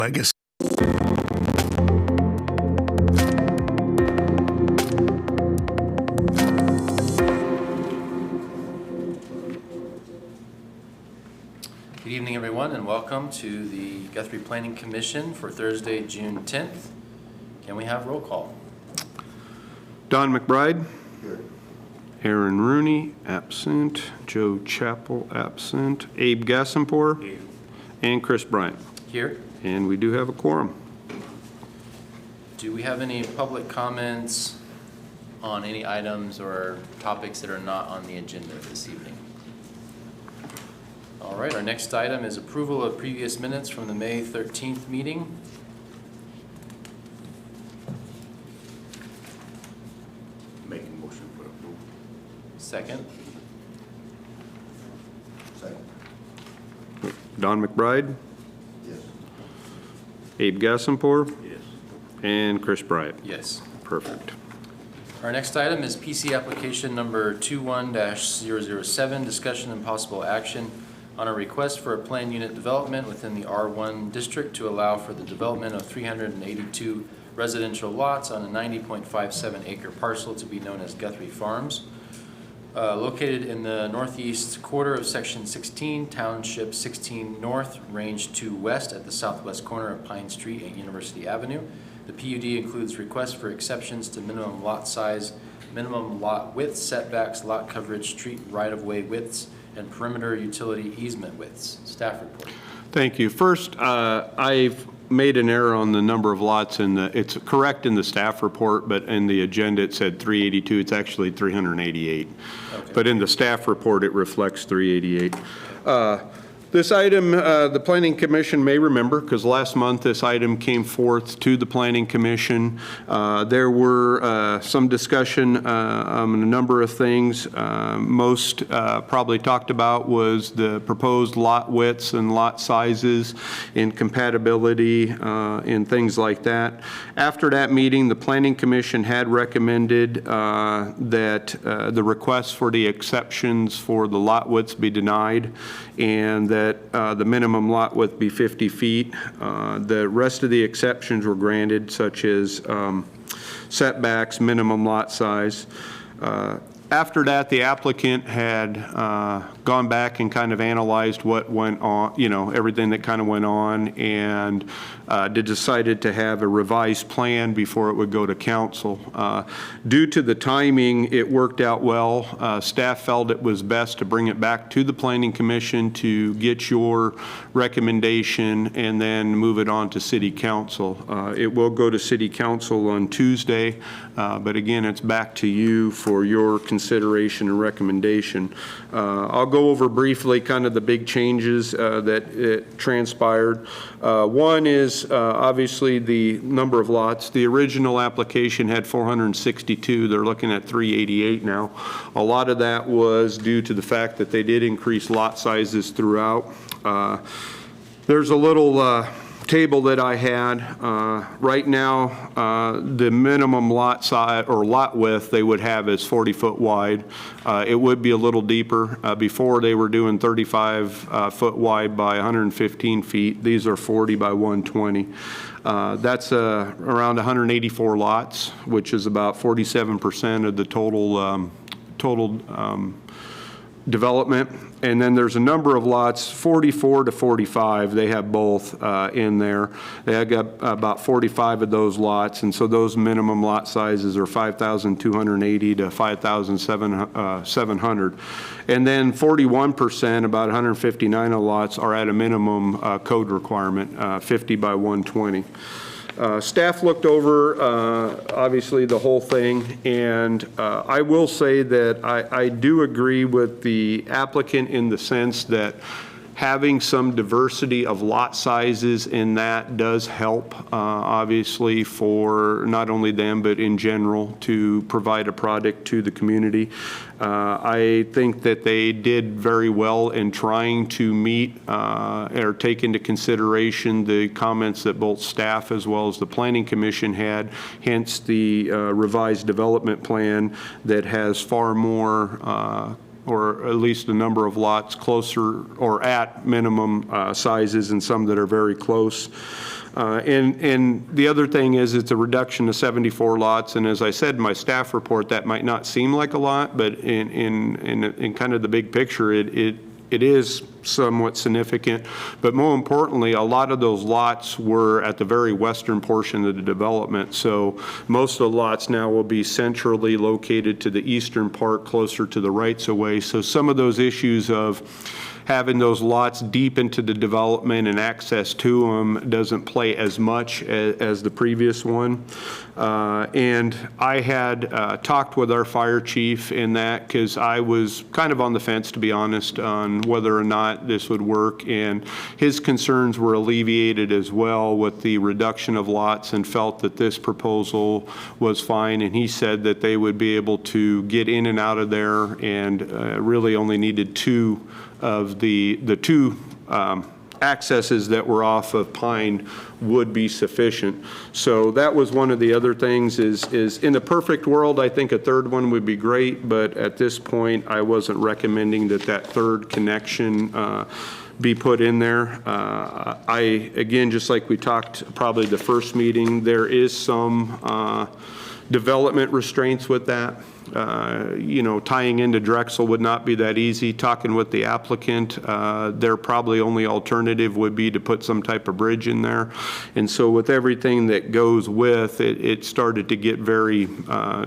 I guess. Good evening, everyone, and welcome to the Guthrie Planning Commission for Thursday, June 10th. Can we have roll call? Don McBride. Here. Aaron Rooney, absent. Joe Chappell, absent. Abe Gassenpour. Here. And Chris Bryant. Here. And we do have a quorum. Do we have any public comments on any items or topics that are not on the agenda this evening? All right, our next item is approval of previous minutes from the May 13th meeting. Making motion for approval. Second. Second. Don McBride. Yes. Abe Gassenpour. Yes. And Chris Bryant. Yes. Perfect. Our next item is PC application number 21-007, discussion and possible action on a request for a planned unit development within the R1 district to allow for the development of 382 residential lots on a 90.57 acre parcel to be known as Guthrie Farms. Located in the northeast quarter of section 16, township 16 north, range 2 west at the southwest corner of Pine Street and University Avenue. The PUD includes requests for exceptions to minimum lot size, minimum lot width, setbacks, lot coverage, street right-of-way widths, and perimeter utility easement widths. Staff report. Thank you. First, I've made an error on the number of lots it's correct in the staff report, but in the agenda it said 382. It's actually 388. Okay. But in the staff report it reflects 388. This item, the Planning Commission may remember, because last month this item came forth to the Planning Commission. There were some discussion on a number of things. Most probably talked about was the proposed lot widths and lot sizes and compatibility and things like that. After that meeting, the Planning Commission had recommended that the requests for the exceptions for the lot widths be denied, and that the minimum lot width be 50 feet. The rest of the exceptions were granted, such as setbacks, minimum lot size. After that, the applicant had gone back and kind of analyzed what went on, everything that kind of went on, and decided to have a revised plan before it would go to council. Due to the timing, it worked out well. Staff felt it was best to bring it back to the Planning Commission to get your recommendation and then move it on to City Council. It will go to City Council on Tuesday, but again, it's back to you for your consideration and recommendation. I'll go over briefly kind of the big changes that transpired. One is obviously the number of lots. The original application had 462. They're looking at 388 now. A lot of that was due to the fact that they did increase lot sizes throughout. There's a little table that I had. Right now, the minimum lot size or lot width they would have is 40 foot wide. It would be a little deeper. Before they were doing 35 foot wide by 115 feet. These are 40 by 120. That's around 184 lots, which is about 47% of the total development. And then there's a number of lots, 44 to 45, they have both in there. They have got about 45 of those lots, and so those minimum lot sizes are 5,280 to 5,700. And then 41%, about 159 of lots, are at a minimum code requirement, 50 by 120. Staff looked over, obviously, the whole thing, and I will say that I do agree with the applicant in the sense that having some diversity of lot sizes in that does help, obviously, for not only them, but in general, to provide a product to the community. I think that they did very well in trying to meet or take into consideration the comments that both staff as well as the Planning Commission had, hence the revised development plan that has far more or at least a number of lots closer or at minimum sizes and some that are very close. And the other thing is it's a reduction to 74 lots, and as I said in my staff report, that might not seem like a lot, but in kind of the big picture, it is somewhat significant. But more importantly, a lot of those lots were at the very western portion of the development. So most of the lots now will be centrally located to the eastern part, closer to the rights of way. So some of those issues of having those lots deep into the development and access to them doesn't play as much as the previous one. And I had talked with our fire chief in that, because I was kind of on the fence, to be honest, on whether or not this would work. And his concerns were alleviated as well with the reduction of lots, and felt that this proposal was fine. And he said that they would be able to get in and out of there, and really only needed two of the two accesses that were off of Pine would be sufficient. So that was one of the other things is in the perfect world, I think a third one would be great, but at this point, I wasn't recommending that third connection be put in there. Again, just like we talked probably the first meeting, there is some development restraints with that. Tying into Drexel would not be that easy. Talking with the applicant, their probably only alternative would be to put some type of bridge in there. And so with everything that goes with it, it started to get very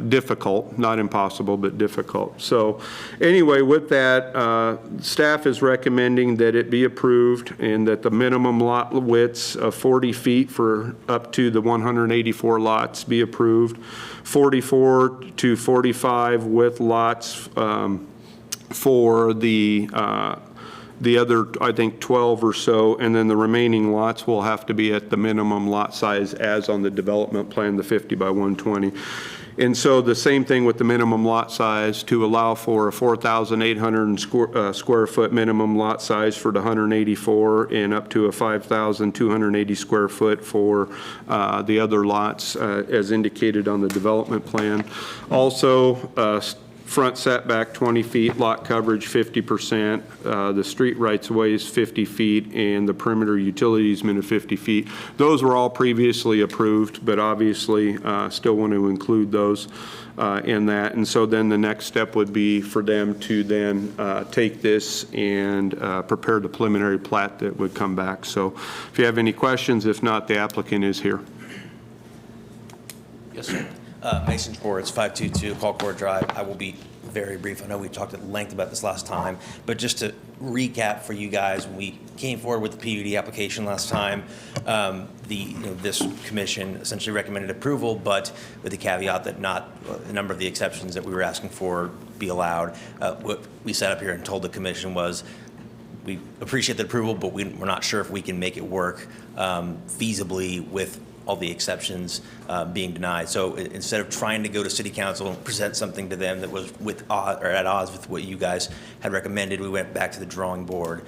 difficult, not impossible, but difficult. So anyway, with that, staff is recommending that it be approved, and that the minimum lot widths of 40 feet for up to the 184 lots be approved. 44 to 45 with lots for the other, I think, 12 or so, and then the remaining lots will have to be at the minimum lot size as on the development plan, the 50 by 120. And so the same thing with the minimum lot size, to allow for a 4,800 square foot minimum lot size for the 184, and up to a 5,280 square foot for the other lots as indicated on the development plan. Also, front setback 20 feet, lot coverage 50%, the street rights of way is 50 feet, and the perimeter utility easement of 50 feet. Those were all previously approved, but obviously still want to include those in that. And so then the next step would be for them to then take this and prepare the preliminary plat that would come back. So if you have any questions, if not, the applicant is here. Yes, sir. Mason Schwartz, 522 Colcord Drive. I will be very brief. I know we talked at length about this last time, but just to recap for you guys, when we came forward with the PUD application last time, this commission essentially recommended approval, but with the caveat that not a number of the exceptions that we were asking for be allowed. What we sat up here and told the commission was, we appreciate the approval, but we're not sure if we can make it work feasibly with all the exceptions being denied. So instead of trying to go to City Council and present something to them that was at odds with what you guys had recommended, we went back to the drawing board,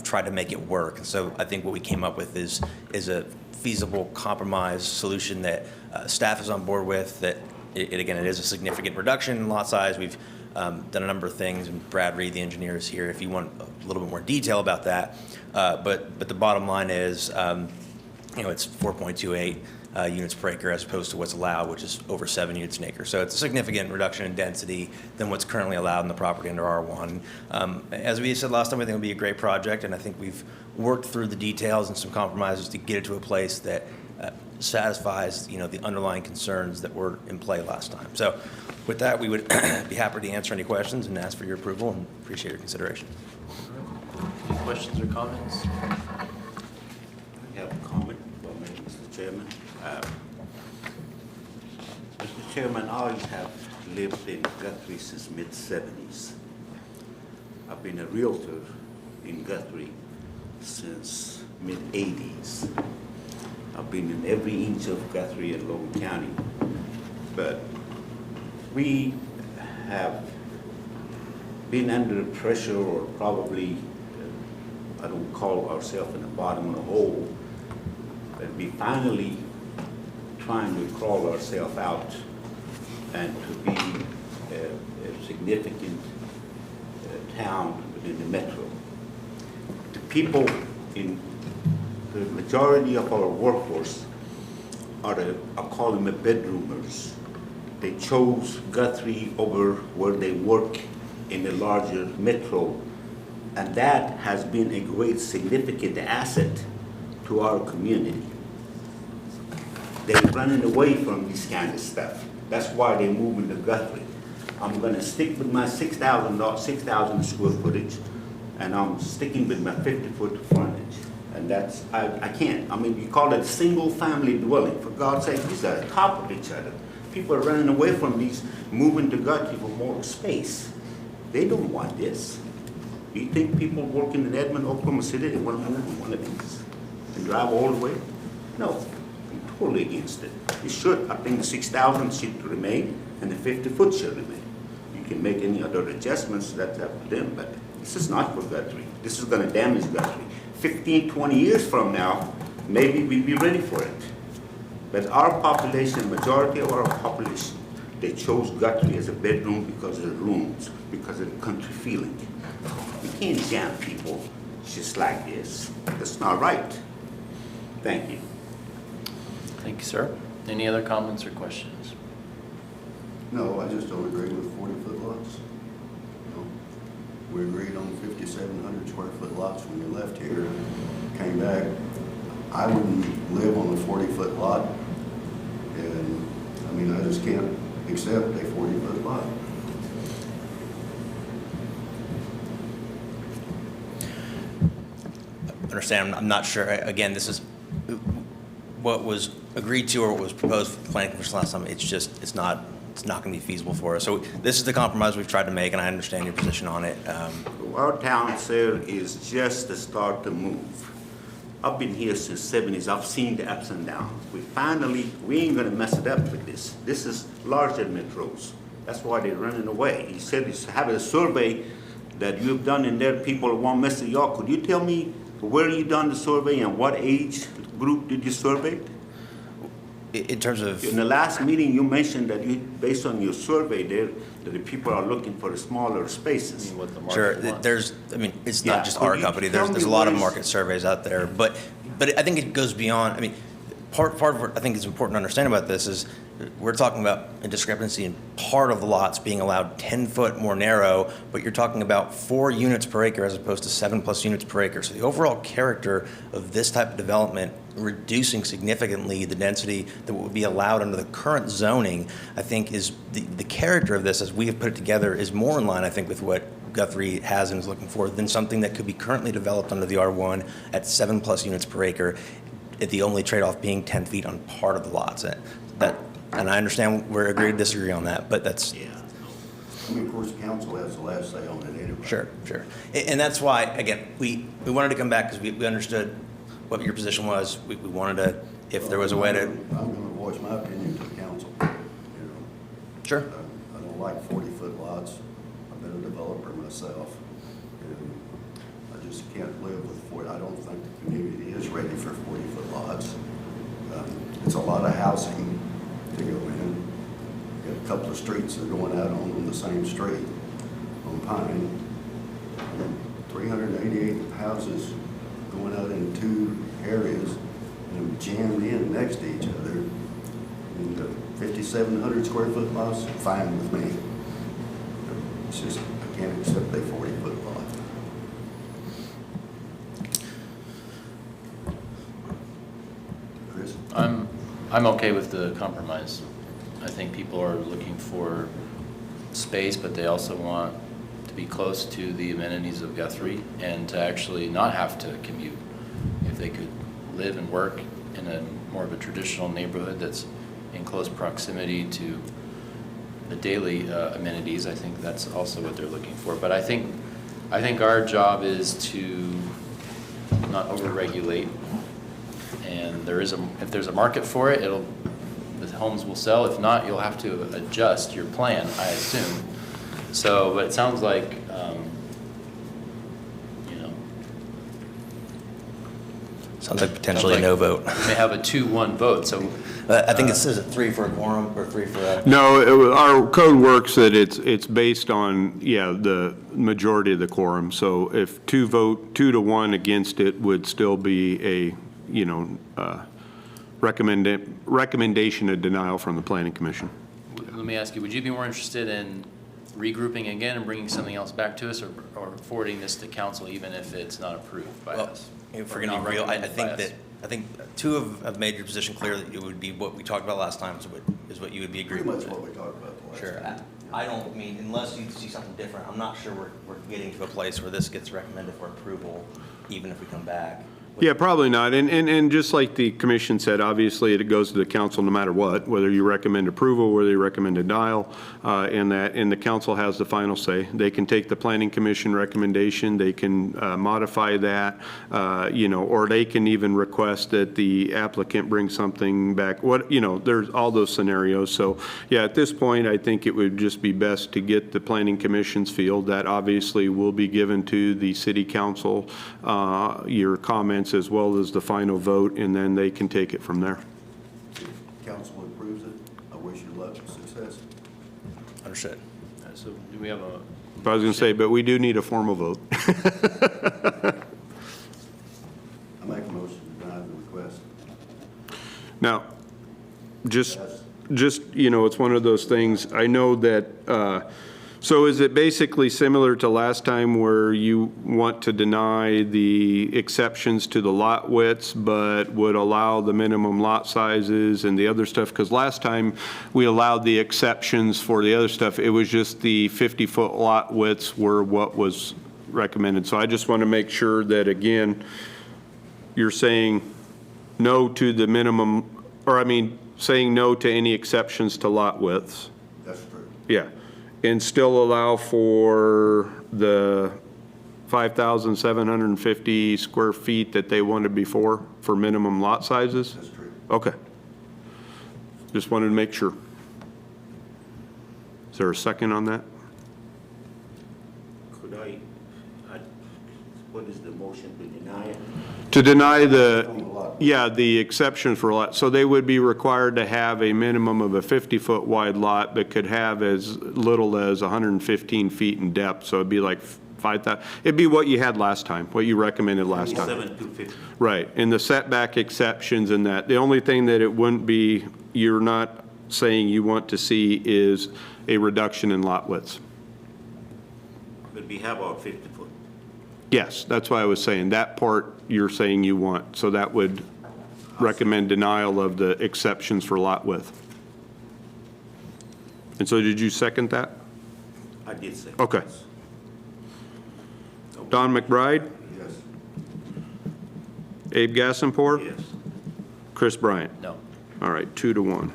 tried to make it work. And so I think what we came up with is a feasible compromise solution that staff is on board with. That again, it is a significant reduction in lot size. We've done a number of things, and Brad Reed, the engineer, is here if you want a little bit more detail about that. But the bottom line is, it's 4.28 units per acre as opposed to what's allowed, which is over 7 units an acre. So it's a significant reduction in density than what's currently allowed in the property under R1. As we said last time, I think it'll be a great project, and I think we've worked through the details and some compromises to get it to a place that satisfies, the underlying concerns that were in play last time. So with that, we would be happy to answer any questions and ask for your approval, and appreciate your consideration. Any questions or comments? I have a comment, Mr. Chairman. Mr. Chairman, I have lived in Guthrie since mid-70s. I've been a realtor in Guthrie since mid-80s. I've been in every inch of Guthrie and Logan County. But we have been under pressure, or probably, I don't call ourselves in the bottom of the hole, but we finally trying to crawl ourselves out and to be a significant town within the metro. The people in the majority of our workforce are I call them the bedroomers. They chose Guthrie over where they work in the larger metro, and that has been a great significant asset to our community. They're running away from this kind of stuff. That's why they're moving to Guthrie. I'm gonna stick with my 6,000 square footage, and I'm sticking with my 50-foot frontage. And that's, I can't. I mean, you call it a single-family dwelling. For God's sake, these are on top of each other. People are running away from these, moving to Guthrie for more space. They don't want this. You think people working in Edmond, Oklahoma City, they want to move in one of these and drive all the way? No, I'm totally against it. It should. I think the 6,000 should remain and the 50-foot should remain. You can make any other adjustments, that's up to them, but this is not for Guthrie. This is going to damage Guthrie. 15, 20 years from now, maybe we'll be ready for it. But our population, majority of our population, they chose Guthrie as a bedroom because of the rooms, because of the country feeling. You can't jam people just like this. That's not right. Thank you. Thank you, sir. Any other comments or questions? No, I just don't agree with 40-foot lots. No. We agreed on 5,700 square foot lots when we left here, came back. I wouldn't live on a 40-foot lot, and I mean, I just can't accept a 40-foot lot. Understand, I'm not sure, again, this is what was agreed to or what was proposed for the planning commission last time. It's not going to be feasible for us. So this is the compromise we've tried to make, and I understand your position on it. Our town, sir, is just the start to move. I've been here since the 70s. I've seen the ups and downs. We ain't gonna mess it up with this. This is larger metros. That's why they're running away. He said he's having a survey that you've done in there, people won't mess with y'all. Could you tell me where you done the survey and what age group did you survey? In terms of... In the last meeting, you mentioned that you, based on your survey there, that the people are looking for the smaller spaces. What the market Sure, wants. it's Yeah, not just could our you company. tell There's a me lot of where's- market surveys out there, but I think it goes beyond. I mean, part of what I think is important to understand about this is we're talking about a discrepancy in part of the lots being allowed 10 foot more narrow, but you're talking about 4 units per acre as opposed to 7+ units per acre. So the overall character of this type of development, reducing significantly the density that would be allowed under the current zoning, I think is the character of this as we have put it together is more in line, I think, with what Guthrie has and is looking for than something that could be currently developed under the R1 at 7+ units per acre, at the only trade-off being 10 feet on part of the lots. And I understand we're agreed to disagree on that, but that's... Yeah. I mean, of course, the council has the last say on it anyway. Sure. And that's why, again, we wanted to come back because we understood what your position was. We wanted to, if there was a way to... I'm going to voice my opinion to the council. You know, Sure. I don't like 40-foot lots. I've been a developer myself, and I just can't live with 40. I don't think the community is ready for 40-foot lots. It's a lot of housing to go in. You got a couple of streets that are going out on the same street on Pine. 388 houses going out in 2 areas and jammed in next to each other. And the 5,700 square foot lots, fine with me. It's just, I can't accept a 40-foot lot. Chris? I'm okay with the compromise. I think people are looking for space, but they also want to be close to the amenities of Guthrie and to actually not have to commute. If they could live and work in a more of a traditional neighborhood that's in close proximity to the daily amenities, I think that's also what they're looking for. But I think our job is to not over-regulate. And if there's a market for it, the homes will sell. If not, you'll have to adjust your plan, I assume. So, but it sounds like, Sounds like potentially a no vote. You may have a 2-1 vote, so. I think it says a 3 for a quorum or 3 for a... No, our code works that it's based on, the majority of the quorum. So if 2 to 1 against it would still be recommendation of denial from the Planning Commission. Let me ask you, would you be more interested in regrouping again and bringing something else back to us, or forwarding this to council even if it's not approved by Well, us? if Or we're going to be real, I recommended by think us? I think two have made your position clear that it would be what we talked about last time is what you would be Pretty agreeing much with. what we talked about the last Sure. time. I don't mean, unless you see something different, I'm not sure we're getting to a place where this gets recommended for approval, even if we come back. Yeah, probably not. And just like the commission said, obviously it goes to the council no matter what, whether you recommend approval, whether you recommend denial, and the council has the final say. They can take the planning commission recommendation, they can modify that, or they can even request that the applicant bring something back. There's all those scenarios. So yeah, at this point, I think it would just be best to get the planning commission's feel. That obviously will be given to the city council, your comments as well as the final vote, and then they can take it from there. If council approves it, I wish you luck and success. Understood. So do we have a? I was going to say, but we do need a formal vote. I make a motion to deny the request. Now, just, it's one of those things, I know that, so is it basically similar to last time where you want to deny the exceptions to the lot widths, but would allow the minimum lot sizes and the other stuff? Because last time we allowed the exceptions for the other stuff, it was just the 50-foot lot widths were what was recommended. So I just want to make sure that, again, you're saying no to the minimum, saying no to any exceptions to lot widths. That's true. Yeah, and still allow for the 5,750 square feet that they wanted before for minimum lot sizes? That's true. Okay. Just wanted to make sure. Is there a second on that? Could what is the motion to deny it? To deny On the the, lot. yeah, the exception for lot, so they would be required to have a minimum of a 50-foot wide lot, but could have as little as 115 feet in depth, so it'd be like 5,000, it'd be what you had last time, what you recommended last time. 7,250. Right, and the setback exceptions and that, the only thing that it wouldn't be, you're not saying you want to see is a reduction in lot widths. But we have our 50 foot. Yes, that's why I was saying, that part you're saying you want, so that would recommend denial of the exceptions for lot width. And so did you second that? I did say. Okay. Don McBride, Yes. Abe Gassenpour, Yes. Chris Bryant. No. All right, 2-1.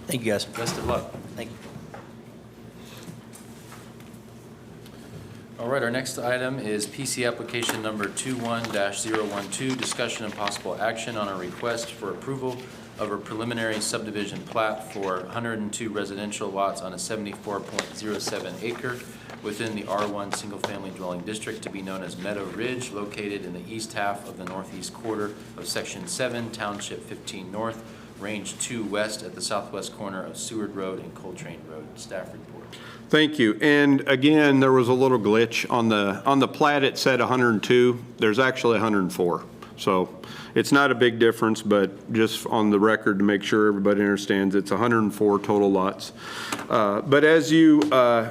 Thank you, guys. Best of luck. Thank you. All right, our next item is PC application number 21-012, discussion and possible action on a request for approval of a preliminary subdivision plat for 102 residential lots on a 74.07 acre within the R1 Single Family Dwelling District to be known as Meadow Ridge, located in the east half of the northeast quarter of Section 7, Township 15 North, Range 2 West at the southwest corner of Seward Road and Coltrane Road. Staff report. Thank you. And again, there was a little glitch on the plat. It said 102. There's actually 104. So it's not a big difference, but just on the record to make sure everybody understands, it's 104 total lots. But as you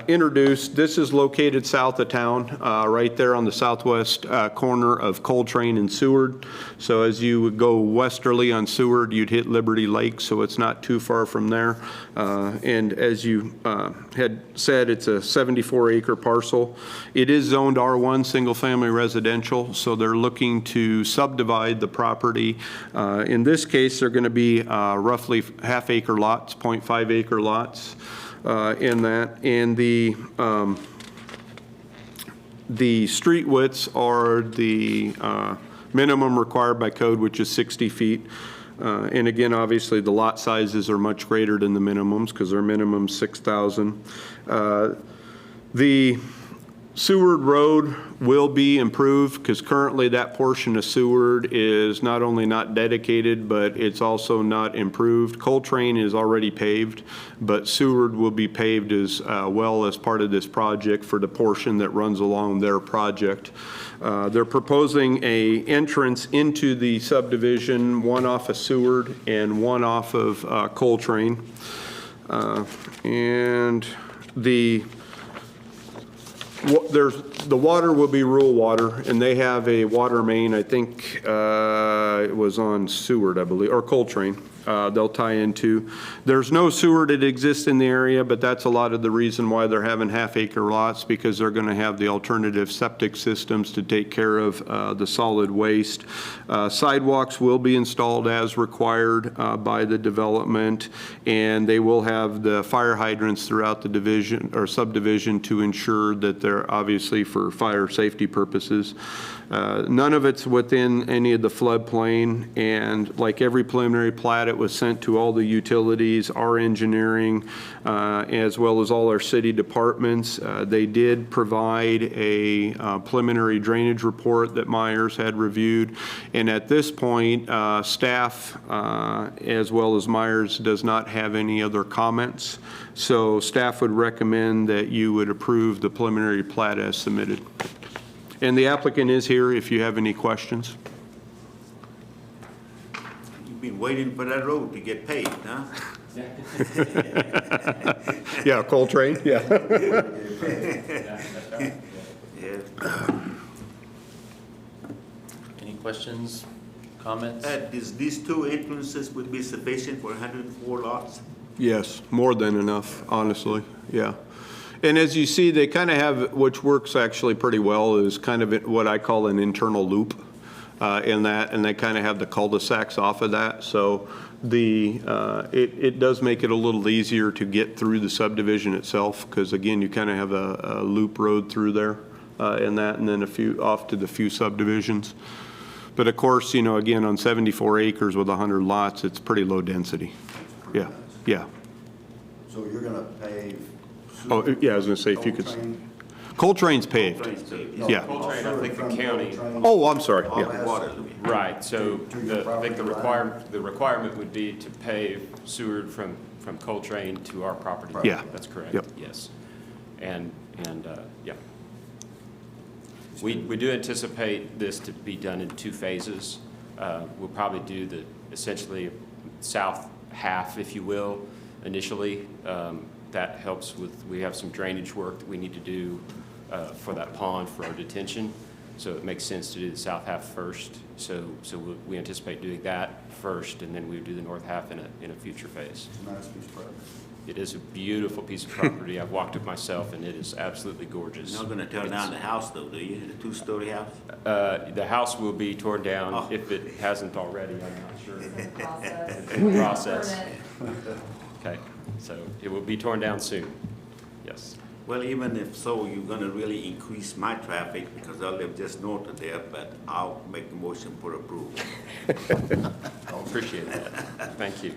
introduced, this is located south of town, right there on the southwest corner of Coltrane and Seward. So as you would go westerly on Seward, you'd hit Liberty Lake, so it's not too far from there. And as you had said, it's a 74-acre parcel. It is zoned R1, single-family residential, so they're looking to subdivide the property. In this case, they're going to be roughly half-acre lots, 0.5-acre lots in that. And the street widths are the minimum required by code, which is 60 feet. And again, obviously, the lot sizes are much greater than the minimums because they're minimum 6,000. The Seward Road will be improved because currently that portion of Seward is not only not dedicated, but it's also not improved. Coltrane is already paved, but Seward will be paved as well as part of this project for the portion that runs along their project. They're proposing a entrance into the subdivision, one off of Seward and one off of Coltrane. And the water will be rural water, and they have a water main, I think it was on Seward, I believe, or Coltrane. They'll tie into. There's no sewer that exists in the area, but that's a lot of the reason why they're having half-acre lots, because they're going to have the alternative septic systems to take care of the solid waste. Sidewalks will be installed as required by the development, and they will have the fire hydrants throughout the division or subdivision to ensure that they're obviously for fire safety purposes. None of it's within any of the floodplain, and like every preliminary plat, it was sent to all the utilities, our engineering, as well as all our city departments. They did provide a preliminary drainage report that Myers had reviewed, and at this point, staff, as well as Myers, does not have any other comments. So staff would recommend that you would approve the preliminary plat as submitted. And the applicant is here if you have any questions. You've been waiting for that road to get paved, huh? Yeah, Coltrane, yeah. Yeah. Any questions, comments? Is these two entrances would be sufficient for 104 lots? Yes, more than enough, honestly, yeah. And as you see, they kind of have, which works actually pretty well, is kind of what I call an internal loop in that, and they kind of have the cul-de-sacs off of that. So it does make it a little easier to get through the subdivision itself, because again, you kind of have a loop road through there in that, and then a few off to the few subdivisions. But of course, you know, again, on 74 acres with 100 lots, it's pretty low density. Yeah, yeah. So you're gonna pave? Oh, yeah, I was gonna say, if you could. Coltrane's paved. Yeah. Coltrane, I think the county. Oh, I'm sorry, yeah. Waterloo. Right, so I think the property requirement would be to pave Seward from Coltrane to our property. Yeah. That's correct. Yep. Yes. And yeah. We do anticipate this to be done in 2 phases. We'll probably do the essentially south half, if you will, initially. That helps with, we have some drainage work that we need to do for that pond for our detention. So it makes sense to do the south half first. So we anticipate doing that first, and then we would do the north half in a future phase. It's a nice piece of property. It is a beautiful piece of property. I've walked it myself, and it is absolutely gorgeous. You're not gonna tear down the house though, do you? The 2-story house? The house will be torn down Oh. if it hasn't already, I'm not sure. Process. In the process. Permit. Okay, so it will be torn down soon, yes. Well, even if so, you're gonna really increase my traffic because I live just north of there, but I'll make the motion for approval. Appreciate that, thank you.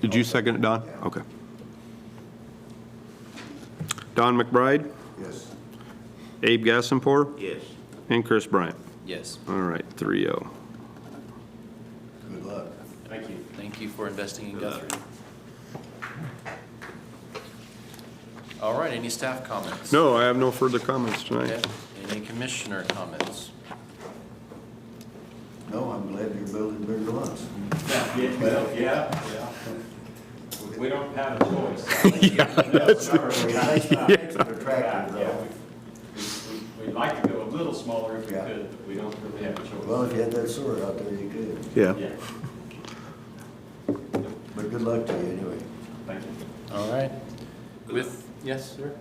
Did you second it, Don? Okay. Don McBride, Yes. Abe Gassenpour, Yes. and Chris Bryant. Yes. All right, 3-0. Good luck. Thank you. Thank you for investing in Guthrie. All right, any staff comments? No, I have no further comments tonight. Okay. Any commissioner comments? No, I'm glad you're building bigger lots. Yeah. We don't have a choice. Thanks for tracking, though. We'd like to go a little smaller if we Yeah. could, but we don't really have a choice. Well, if you had that sewer out there, you could. Yeah. Yeah, But good luck to you anyway. thank you. All right. Yes, sir?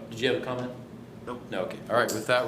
Did you have a comment? Nope. No, okay. All right, with that,